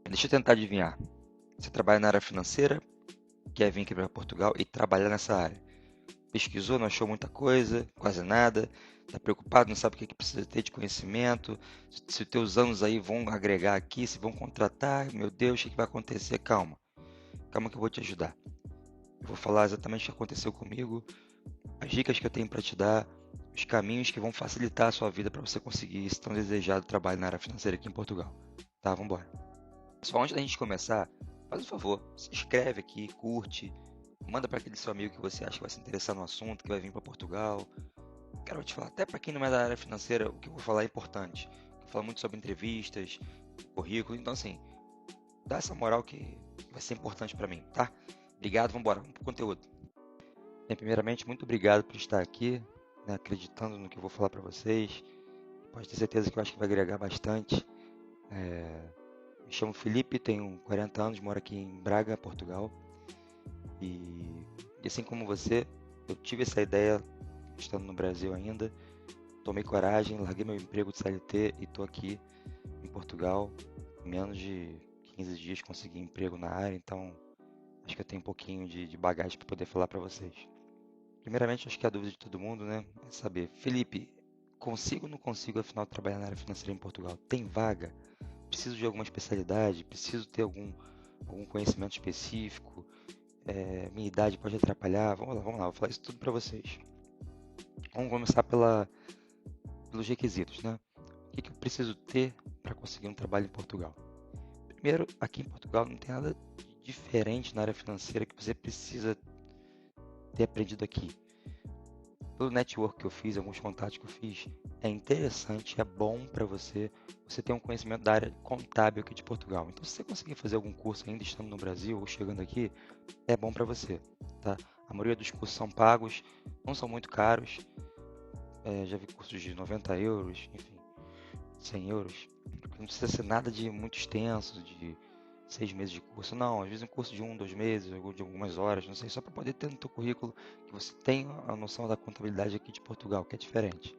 Deixa eu tentar adivinhar. Você trabalha na área financeira, quer vir aqui para Portugal e trabalhar nessa área. Pesquisou, não achou muita coisa, quase nada. Está preocupado, não sabe o que que precisa ter de conhecimento. Se os teus anos aí vão agregar aqui, se vão contratar, meu Deus, o que que vai acontecer? Calma, calma que eu vou te ajudar. Eu vou falar exatamente o que aconteceu comigo, as dicas que eu tenho para te dar, os caminhos que vão facilitar a sua vida para você conseguir esse tão desejado trabalho na área financeira aqui em Portugal. Tá, vamos embora. Só antes da gente começar, faz um favor, se inscreve aqui, curte, manda para aquele seu amigo que você acha que vai se interessar no assunto, que vai vir para Portugal. Quero te falar, até para quem não é da área financeira, o que eu vou falar é importante. Eu vou falar muito sobre entrevistas, currículo, então assim, dá essa moral que vai ser importante para mim, tá? Obrigado, vamos embora, vamos pro conteúdo. Bem, primeiramente, muito obrigado por estar aqui, né, acreditando no que eu vou falar para vocês. Pode ter certeza que eu acho que vai agregar bastante. Me chamo Felipe, tenho 40 anos, moro aqui em Braga, Portugal. E assim como você, eu tive essa ideia estando no Brasil ainda. Tomei coragem, larguei meu emprego de CLT e estou aqui em Portugal. Em menos de 15 dias consegui emprego na área, então acho que eu tenho um pouquinho de bagagem para poder falar para vocês. Primeiramente, acho que a dúvida de todo mundo, né, é saber, Felipe, consigo ou não consigo afinal trabalhar na área financeira em Portugal? Tem vaga? Preciso de alguma especialidade? Preciso ter algum conhecimento específico? Minha idade pode atrapalhar? Vamos lá, vou falar isso tudo para vocês. Vamos começar pelos requisitos, né? O que eu preciso ter para conseguir um trabalho em Portugal? Primeiro, aqui em Portugal não tem nada de diferente na área financeira que você precisa ter aprendido aqui. Pelo network que eu fiz, alguns contatos que eu fiz, é interessante, é bom para você ter um conhecimento da área contábil aqui de Portugal. Então, se você conseguir fazer algum curso ainda estando no Brasil ou chegando aqui, é bom para você, tá? A maioria dos cursos são pagos, não são muito caros. Já vi cursos de 90 euros, enfim, 100 euros. Não precisa ser nada de muito extenso, de 6 meses de curso. Não, às vezes um curso de 2 meses, ou de algumas horas, não sei, só para poder ter no teu currículo que você tenha a noção da contabilidade aqui de Portugal, que é diferente.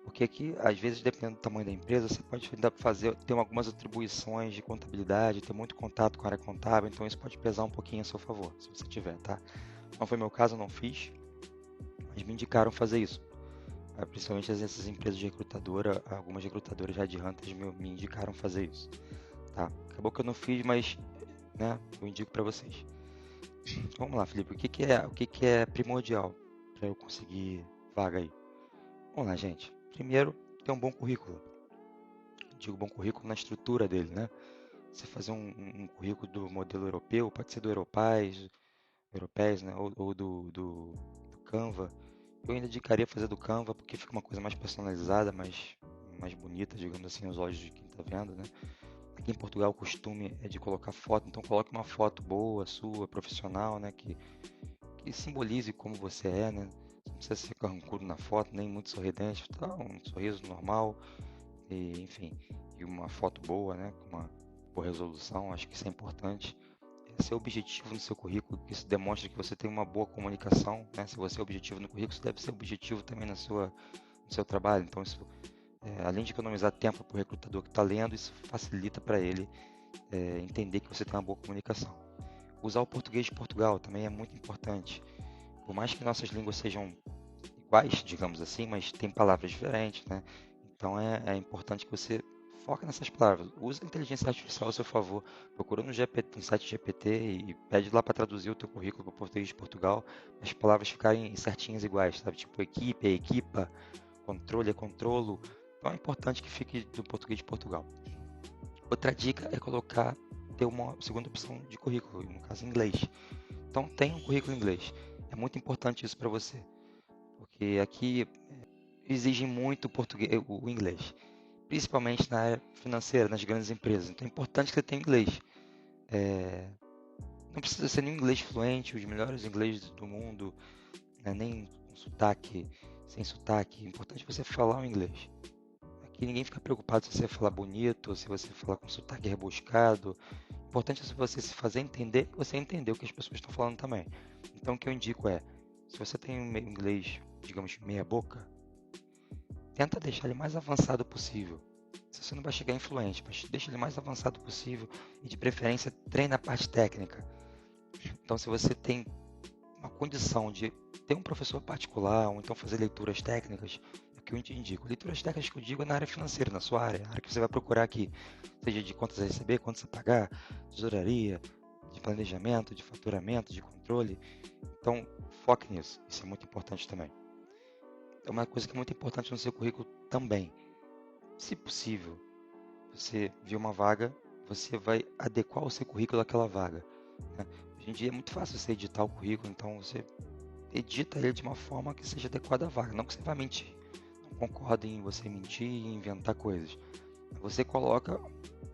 Porque aqui, às vezes, dependendo do tamanho da empresa, você pode ainda ter algumas atribuições de contabilidade, ter muito contato com a área contábil, então isso pode pesar um pouquinho a seu favor, se você tiver, tá? Não foi meu caso, eu não fiz, mas me indicaram fazer isso. Principalmente essas empresas de recrutadora, algumas recrutadoras de headhunters me indicaram fazer isso, tá? Acabou que eu não fiz, mas, né, eu indico para vocês. Vamos lá, Felipe, o que que é primordial para eu conseguir vaga aí? Vamos lá, gente. Primeiro, ter um bom currículo. Digo bom currículo na estrutura dele, né? Você fazer um currículo do modelo europeu, pode ser do Europeias, né? Ou do Canva. Eu ainda indicaria fazer do Canva porque fica uma coisa mais personalizada, mais bonita, digamos assim, aos olhos de quem está vendo, né? Aqui em Portugal o costume é de colocar foto, então coloque uma foto boa, sua, profissional, né? Que simbolize como você é, né? Não precisa ser carrancudo na foto, nem muito sorridente, tá? Um sorriso normal, e, enfim, e uma foto boa, né? Com uma boa resolução, acho que isso é importante. Ser objetivo no seu currículo, que isso demonstra que você tem uma boa comunicação, né? Se você é objetivo no currículo, você deve ser objetivo também no seu trabalho. Então, isso, além de economizar tempo para o recrutador que está lendo, isso facilita para ele entender que você tem uma boa comunicação. Usar o português de Portugal também é muito importante. Por mais que nossas línguas sejam iguais, digamos assim, mas tem palavras diferentes, né? Então é importante que você foque nessas palavras. Use a inteligência artificial a seu favor. Procura no GPT, no site GPT e pede lá para traduzir o teu currículo para o português de Portugal, as palavras ficarem certinhas iguais, sabe? Tipo equipe é equipa, controle é controlo. Então é importante que fique do português de Portugal. Outra dica é ter uma segunda opção de currículo, no caso em inglês. Então tenha um currículo em inglês. É muito importante isso para você, porque aqui exigem muito o inglês, principalmente na área financeira, nas grandes empresas. Então é importante que você tenha inglês. É, não precisa ser nenhum inglês fluente, os melhores inglês do mundo, né? Nem com sotaque, sem sotaque. É importante você falar o inglês. Aqui ninguém fica preocupado se você falar bonito, se você falar com sotaque rebuscado. O importante é você se fazer entender e você entender o que as pessoas estão falando também. Então o que eu indico é, se você tem um inglês, digamos, meia boca, tenta deixar ele mais avançado possível. você não vai chegar influente, mas deixa ele mais avançado possível e de preferência treina a parte técnica. Então se você tem uma condição de ter um professor particular ou então fazer leituras técnicas, é o que eu te indico. Leituras técnicas que eu digo é na área financeira, na sua área, a área que você vai procurar aqui, seja de contas a receber, contas a pagar, tesouraria, de planejamento, de faturamento, de controle. Então, foque nisso. Isso é muito importante também. É uma coisa que é muito importante no seu currículo também. Se possível, você viu uma vaga, você vai adequar o seu currículo àquela vaga, né? Hoje em dia é muito fácil você editar o currículo, então você edita ele de uma forma que seja adequada à vaga. Não que você vá mentir. Não concordo em você mentir e inventar coisas. Você coloca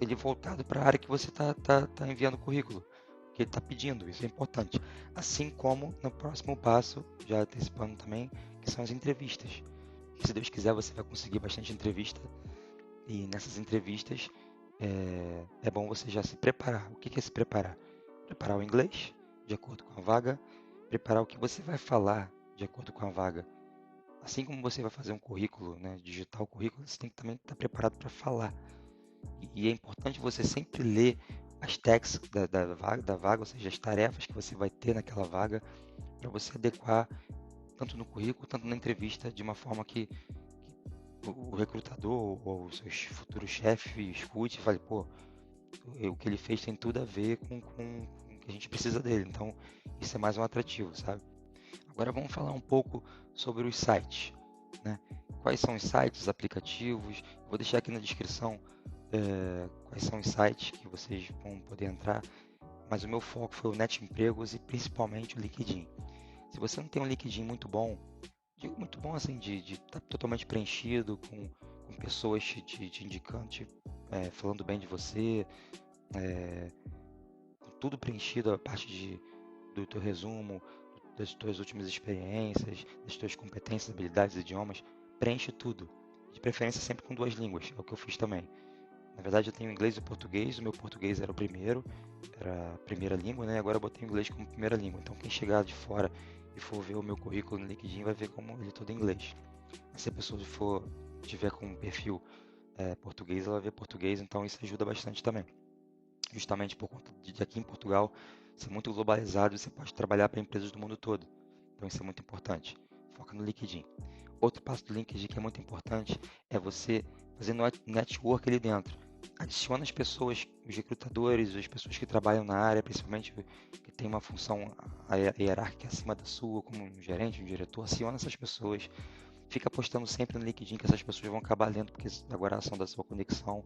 ele voltado para a área que você tá enviando o currículo, que ele está pedindo. Isso é importante. Assim como no próximo passo, já antecipando também, que são as entrevistas. Que, se Deus quiser, você vai conseguir bastante entrevista. E nessas entrevistas é bom você já se preparar. O que é se preparar? Preparar o inglês, de acordo com a vaga. Preparar o que você vai falar, de acordo com a vaga. Assim como você vai fazer um currículo, né, digitar o currículo, você tem que também estar preparado para falar. E é importante você sempre ler as tags da vaga, ou seja, as tarefas que você vai ter naquela vaga, para você adequar tanto no currículo, tanto na entrevista, de uma forma que o recrutador ou os seus futuros chefes escute e fale, pô, o que ele fez tem tudo a ver com o que a gente precisa dele. Então, isso é mais um atrativo, sabe? Agora vamos falar um pouco sobre os sites, né? Quais são os sites, os aplicativos? Vou deixar aqui na descrição quais são os sites que vocês vão poder entrar, mas o meu foco foi o Net Empregos e principalmente o LinkedIn. Se você não tem um LinkedIn muito bom, digo muito bom assim, de estar totalmente preenchido, com pessoas te indicando, falando bem de você, com tudo preenchido, a parte do teu resumo, das tuas últimas experiências, das tuas competências, habilidades, idiomas, preenche tudo. De preferência sempre com 2 línguas, é o que eu fiz também. Na verdade eu tenho inglês e português, o meu português era o primeiro, era a primeira língua, né? Agora eu botei o inglês como primeira língua. Então quem chegar de fora e for ver o meu currículo no LinkedIn vai ver como ele é todo em inglês. Mas se a pessoa tiver com um perfil português, ela vai ver português, então isso ajuda bastante também. Justamente por conta de aqui em Portugal ser muito globalizado, você pode trabalhar para empresas do mundo todo. Então isso é muito importante. Foca no LinkedIn. Outro passo do LinkedIn que é muito importante é você fazer network ali dentro. Adiciona as pessoas, os recrutadores, as pessoas que trabalham na área, principalmente que tem uma função hierárquica acima da sua, como um gerente, um diretor. Adiciona essas pessoas. Fica postando sempre no LinkedIn que essas pessoas vão acabar lendo, porque agora são da sua conexão.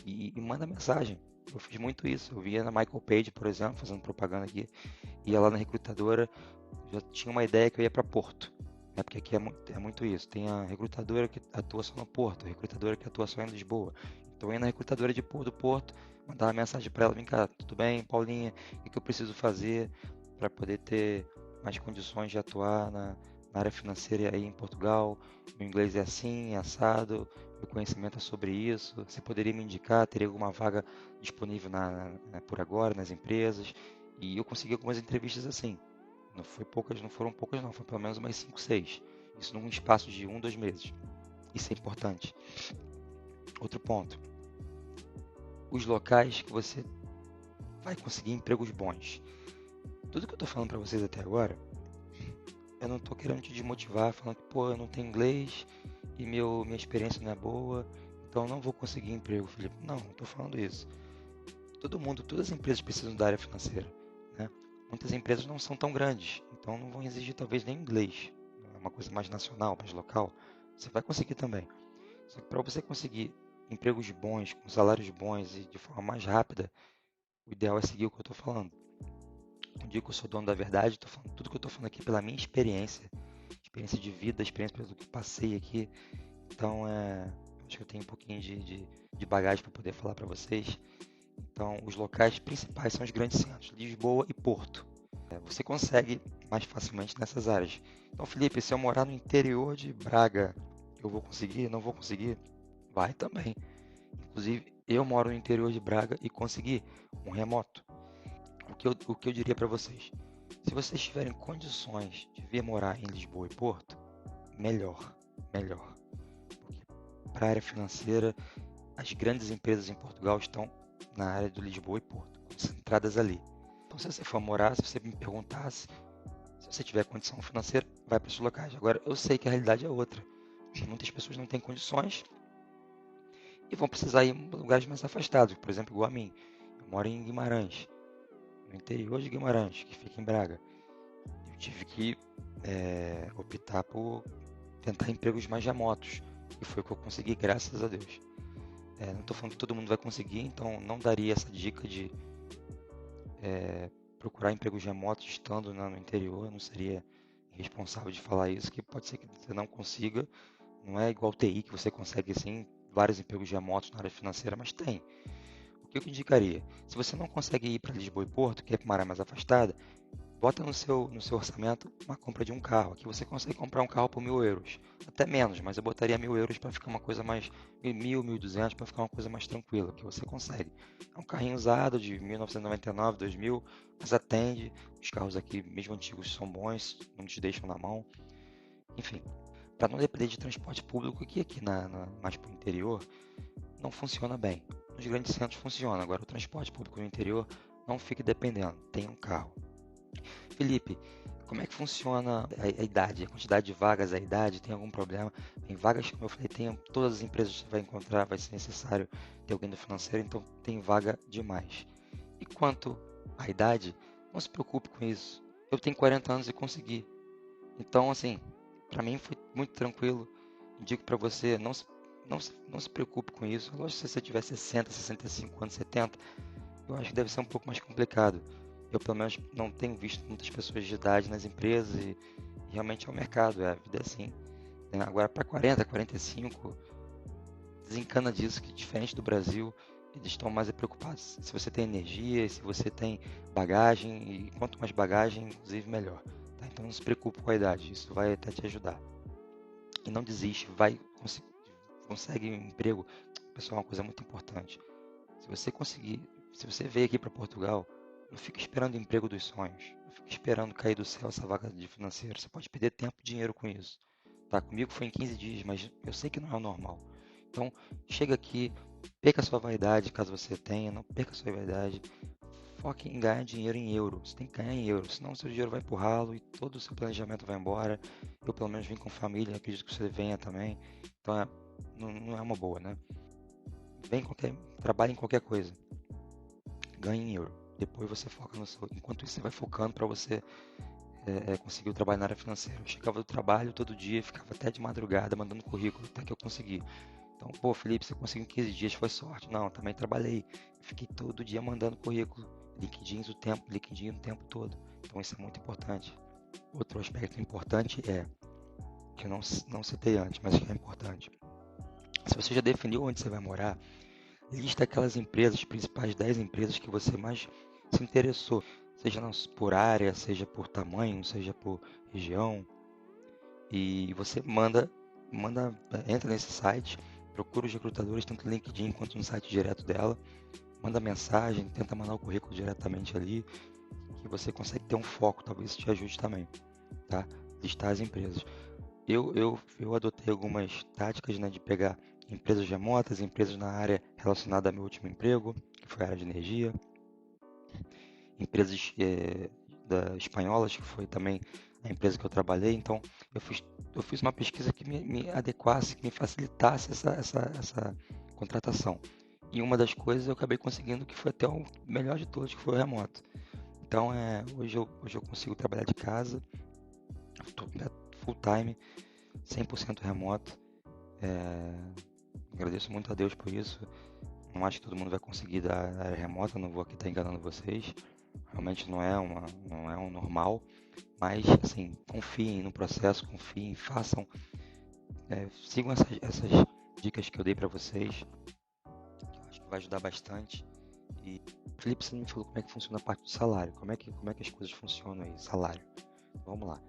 E manda mensagem. Eu fiz muito isso. Eu via na Michael Page, por exemplo, fazendo propaganda aqui. Ia lá na recrutadora, já tinha uma ideia que eu ia para Porto. Né? Porque aqui é muito isso. Tem a recrutadora que atua só no Porto, a recrutadora que atua só em Lisboa. Então eu ia na recrutadora de Porto, mandava mensagem para ela: vem cá, tudo bem, Paulinha? O que eu preciso fazer para poder ter mais condições de atuar na área financeira aí em Portugal? Meu inglês é assim, é assado, meu conhecimento é sobre isso. Você poderia me indicar? Teria alguma vaga disponível por agora nas empresas? E eu consegui algumas entrevistas assim. Não foram poucas não, foi pelo menos umas 5, 6. Isso num espaço de 1, 2 meses. Isso é importante. Outro ponto. Os locais que você vai conseguir empregos bons. Tudo que eu estou falando para vocês até agora, eu não estou querendo te desmotivar, falando que, pô, eu não tenho inglês e minha experiência não é boa, então eu não vou conseguir emprego, Felipe. Não estou falando isso. Todas as empresas precisam da área financeira, né? Muitas empresas não são tão grandes, então não vão exigir talvez nem inglês. É uma coisa mais nacional, mais local. Você vai conseguir também. Só que para você conseguir empregos bons, com salários bons e de forma mais rápida, o ideal é seguir o que eu estou falando. Não digo que eu sou dono da verdade, estou falando tudo que eu estou falando aqui pela minha experiência de vida, experiência pelo que passei aqui. Então, acho que eu tenho um pouquinho de bagagem para poder falar para vocês. Então, os locais principais são os grandes centros, Lisboa e Porto. Você consegue mais facilmente nessas áreas. Então, Felipe, se eu morar no interior de Braga, eu vou conseguir? Não vou conseguir? Vai também. Inclusive, eu moro no interior de Braga e consegui um remoto. O que eu diria para vocês? Se vocês tiverem condições de vir morar em Lisboa e Porto, melhor. Porque para a área financeira as grandes empresas em Portugal estão na área do Lisboa e Porto, concentradas ali. Então, se você for morar, se você me perguntasse, se você tiver condição financeira, vai para esses locais. Agora, eu sei que a realidade é outra. Muitas pessoas não têm condições e vão precisar ir em lugares mais afastados, por exemplo, igual a mim. Eu moro em Guimarães, no interior de Guimarães, que fica em Braga. Eu tive que optar por tentar empregos mais remotos, e foi o que eu consegui, graças a Deus. Não estou falando que todo mundo vai conseguir, então não daria essa dica de procurar empregos remotos estando no interior. Eu não seria responsável de falar isso, que pode ser que você não consiga. Não é igual TI, que você consegue sim vários empregos remotos na área financeira, mas tem. O que eu indicaria? Se você não consegue ir para Lisboa e Porto, que é uma área mais afastada, bota no seu orçamento uma compra de um carro. Aqui você consegue comprar um carro por 1.000 euros, até menos, mas eu botaria 1.000 euros para ficar uma coisa mais, 1.200 para ficar uma coisa mais tranquila, que você consegue. É um carrinho usado de 1999, 2000, mas atende. Os carros aqui, mesmo antigos, são bons, não te deixam na mão. Enfim, para não depender de transporte público, que aqui mais para o interior não funciona bem. Nos grandes centros funciona, agora o transporte público no interior não fique dependendo, tenha um carro. Felipe, como é que funciona a idade, a quantidade de vagas, a idade, tem algum problema? Tem vagas, como eu falei, tem todas as empresas que você vai encontrar, vai ser necessário ter alguém do financeiro, então tem vaga demais. E quanto à idade, não se preocupe com isso. Eu tenho 40 anos e consegui. Então, assim, para mim foi muito tranquilo. Digo para você, não se preocupe com isso. Lógico que se você tiver 60, 65 anos, 70, eu acho que deve ser um pouco mais complicado. Eu, pelo menos, não tenho visto muitas pessoas de idade nas empresas e realmente é o mercado, a vida é assim. Agora, para 40, 45, desencana disso, que diferente do Brasil, eles estão mais preocupados se você tem energia, se você tem bagagem, e quanto mais bagagem, inclusive, melhor. Tá? Então, não se preocupe com a idade, isso vai até te ajudar. E não desiste, consegue um emprego. Pessoal, uma coisa muito importante. Se você veio aqui para Portugal, não fique esperando o emprego dos sonhos. Não fique esperando cair do céu essa vaga de financeiro. Você pode perder tempo e dinheiro com isso. Tá, comigo foi em 15 dias, mas eu sei que não é o normal. Então, chega aqui, perca a sua vaidade, caso você tenha, não perca a sua vaidade. Foque em ganhar dinheiro em euro. Você tem que ganhar em euro, senão o seu dinheiro vai pro ralo e todo o seu planejamento vai embora. Eu, pelo menos, vim com família, acredito que você venha também. Então, não é uma boa, né? Trabalhe em qualquer coisa, ganhe em euro. Depois você foca no seu. Enquanto isso, você vai focando para você conseguir o trabalho na área financeira. Eu chegava do trabalho todo dia, ficava até de madrugada mandando currículo até que eu consegui. Então, pô, Felipe, você conseguiu em 15 dias, foi sorte. Não, também trabalhei. Fiquei todo dia mandando currículo, LinkedIn o tempo todo. Então, isso é muito importante. Outro aspecto importante que eu não citei antes, mas que é importante. Se você já definiu onde você vai morar, lista aquelas empresas, principais 10 empresas que você mais se interessou, seja por área, seja por tamanho, seja por região, e você entra nesse site, procura os recrutadores tanto no LinkedIn quanto no site direto dela, manda mensagem, tenta mandar o currículo diretamente ali, que você consegue ter um foco, talvez isso te ajude também, tá? Listar as empresas. Eu adotei algumas táticas, né, de pegar empresas remotas, empresas na área relacionada ao meu último emprego, que foi a área de energia, empresas espanholas, que foi também a empresa que eu trabalhei. Então, eu fiz uma pesquisa que me adequasse, que me facilitasse essa contratação. E uma das coisas eu acabei conseguindo, que foi até o melhor de todos, que foi o remoto. Então, hoje eu consigo trabalhar de casa, full time, 100% remoto. Agradeço muito a Deus por isso. Não acho que todo mundo vai conseguir da área remota, não vou aqui estar enganando vocês. Realmente não é um normal, mas assim, confiem no processo, confiem, façam, sigam essas dicas que eu dei para vocês, que eu acho que vai ajudar bastante. E Felipe, você me falou como é que funciona a parte do salário, como é que as coisas funcionam aí, salário. Vamos lá.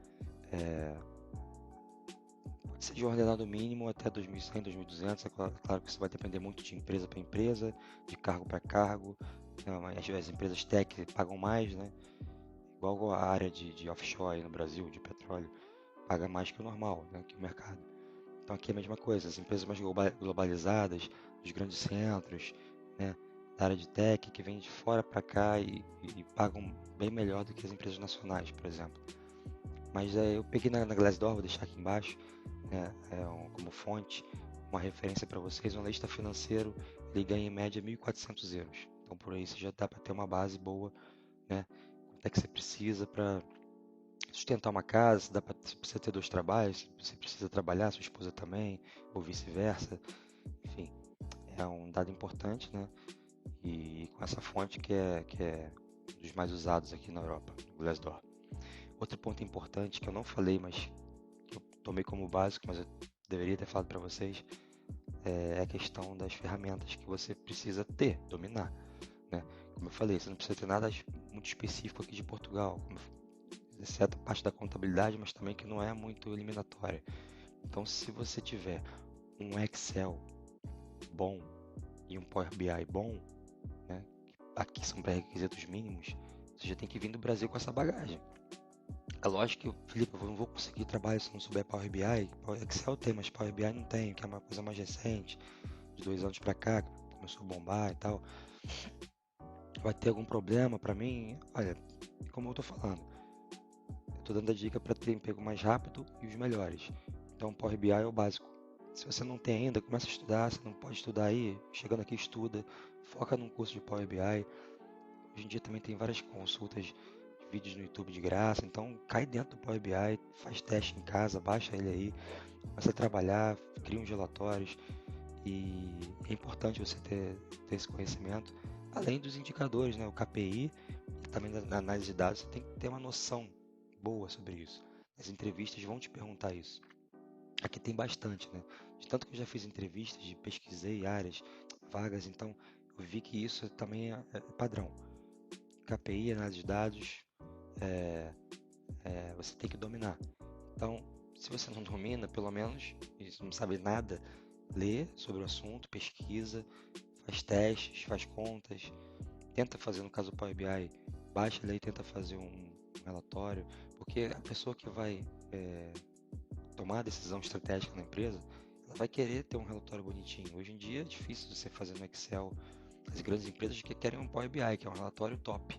Pode ser de ordenado mínimo até 2.100, 2.200. É claro que isso vai depender muito de empresa para empresa, de cargo para cargo. As empresas tech pagam mais, né? Igual a área de offshore aí no Brasil, de petróleo, paga mais que o normal, né? Que o mercado. Então aqui é a mesma coisa, as empresas mais globalizadas, dos grandes centros, né, da área de tech, que vêm de fora para cá e pagam bem melhor do que as empresas nacionais, por exemplo. Mas eu peguei na Glassdoor, vou deixar aqui embaixo, né, como fonte, uma referência para vocês. Um analista financeiro, ele ganha em média 1.400 euros. Então por aí você já dá para ter uma base boa, né? Quanto é que você precisa para sustentar uma casa, se você precisa ter 2 trabalhos, se você precisa trabalhar, sua esposa também, ou vice-versa. Enfim, é um dado importante, né? E com essa fonte que é um dos mais usados aqui na Europa, o Glassdoor. Outro ponto importante que eu não falei, mas que eu tomei como básico, mas eu deveria ter falado para vocês, é a questão das ferramentas que você precisa ter, dominar, né? Como eu falei, você não precisa ter nada muito específico aqui de Portugal, exceto a parte da contabilidade, mas também que não é muito eliminatória. Então, se você tiver um Excel bom e um Power BI bom, né, aqui são pré-requisitos mínimos, você já tem que vir do Brasil com essa bagagem. É lógico que, Felipe, eu não vou conseguir trabalhar se não souber Power BI. Excel tem, mas Power BI não tem, que é uma coisa mais recente, de 2 anos para cá, que começou a bombar e tal. Vai ter algum problema para mim? Olha, como eu tô falando, eu tô dando a dica para ter emprego mais rápido e os melhores. Então, Power BI é o básico. Se você não tem ainda, começa a estudar. Se não pode estudar aí, chegando aqui estuda, foca num curso de Power BI. Hoje em dia também tem várias consultas de vídeos no YouTube de graça, então cai dentro do Power BI, faz teste em casa, baixa ele aí, começa a trabalhar, cria uns relatórios e é importante você ter esse conhecimento, além dos indicadores, né, o KPI e também da análise de dados, você tem que ter uma noção boa sobre isso. As entrevistas vão te perguntar isso. Aqui tem bastante, né? De tanto que eu já fiz entrevistas, pesquisei áreas, vagas, então eu vi que isso também é padrão. KPI, análise de dados, você tem que dominar. Então, se você não domina, pelo menos, e não sabe nada, lê sobre o assunto, pesquisa, faz testes, faz contas, tenta fazer, no caso do Power BI, baixa ele e tenta fazer um relatório, porque a pessoa que vai tomar a decisão estratégica na empresa, ela vai querer ter um relatório bonitinho. Hoje em dia é difícil você fazer no Excel. As grandes empresas que querem um Power BI, que é um relatório top.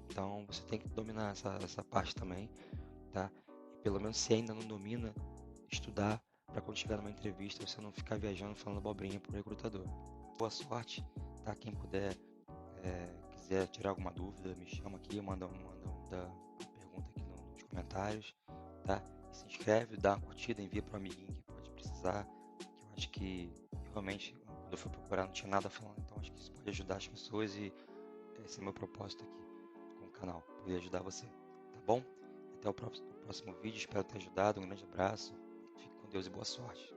Então você tem que dominar essa parte também, tá? E pelo menos se ainda não domina, estudar para quando chegar numa entrevista você não ficar viajando falando abobrinha pro recrutador. Boa sorte, tá? Quem puder, quiser tirar alguma dúvida, me chama aqui, manda uma pergunta aqui nos comentários, tá? E se inscreve, dá uma curtida, envia para um amiguinho que pode precisar, que eu acho que realmente quando eu fui procurar não tinha nada falando, então acho que isso pode ajudar as pessoas e esse é o meu propósito aqui com o canal, poder ajudar você, tá bom? Até o próximo vídeo, espero ter ajudado, um grande abraço, fique com Deus e boa sorte.